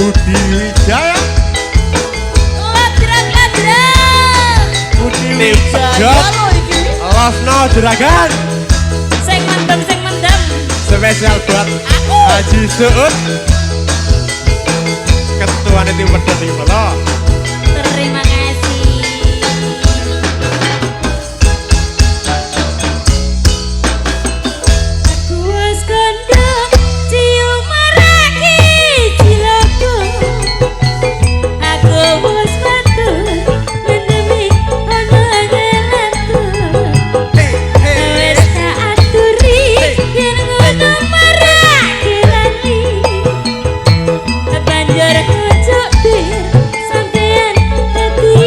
Budi Wijaya Budi Wijaya Lofno Juragan sing mendem spesial buat Haji Suud ketua tim pedot iki lho. terima kasih. Aku wis kandang cium maraki cilaku. Aku wis matur mendemi ana ngelantu. Wis tak aturi yen ngono maraki lali. Banjur ojo bir sampeyan dadi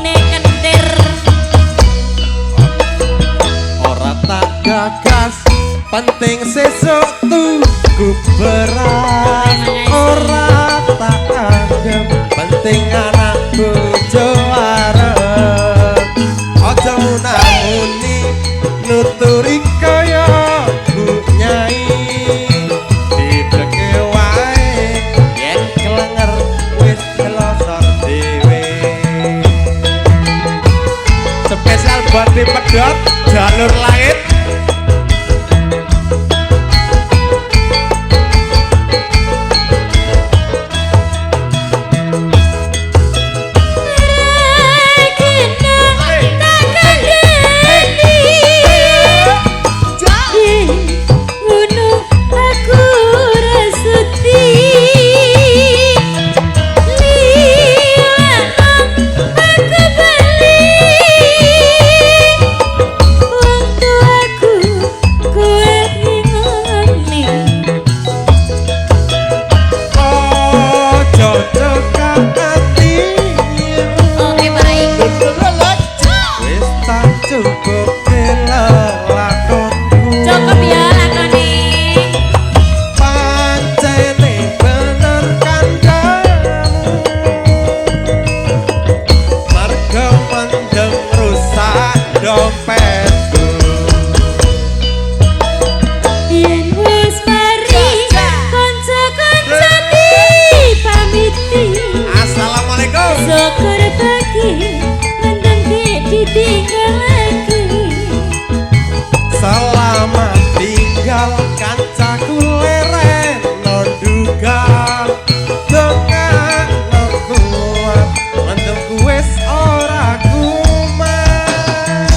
nekentir. Ora tak gagas penting sesuk tuku beras ora tak anggap penting anak bojo arep aja munamuni nuturi kaya Bu Nyai dibleke wae yen kelenger wis kelosor dhewe spesial buat tim pedot jalur langit. Cukup ya lakoni. Pancene bener kandhamu marga mendem rusak dompetku Yen wis mari kanca-kanca dipamiti. Assalamualaikum Syukur bagi mendem ditinggal lagi. selamat tinggal kancaku leren no duga dongakno kuat mendemku wis ora kumat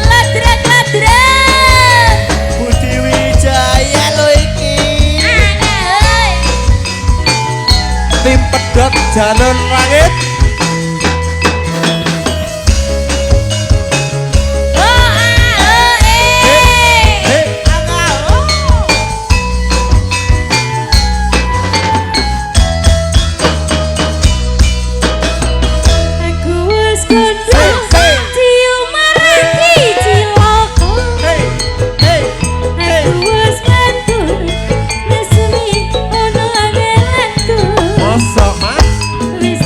Ladrat-ladrat. Budi Wijaya lo iki tim pedot jalur langit. Aku wis kandang cium maraki cilaku. Aku wis matur nesmi ana ngelantu. Mosok mas Wis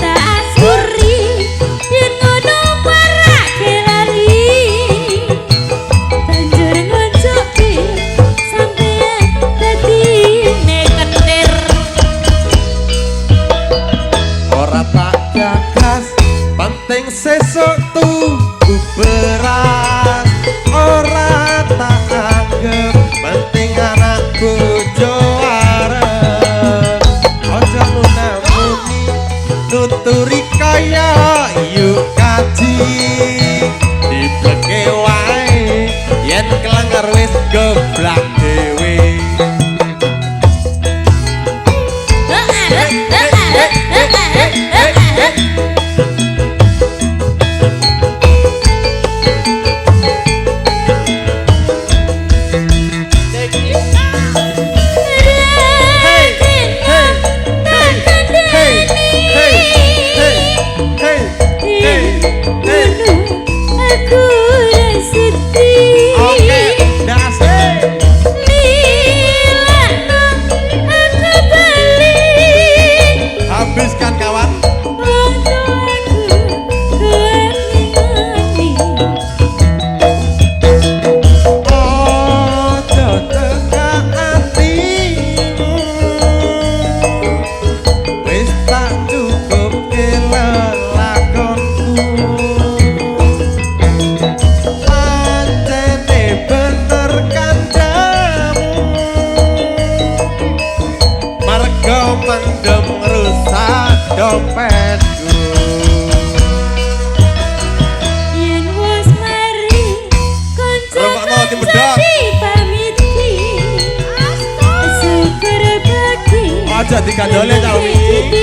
aja digandole cah wingi.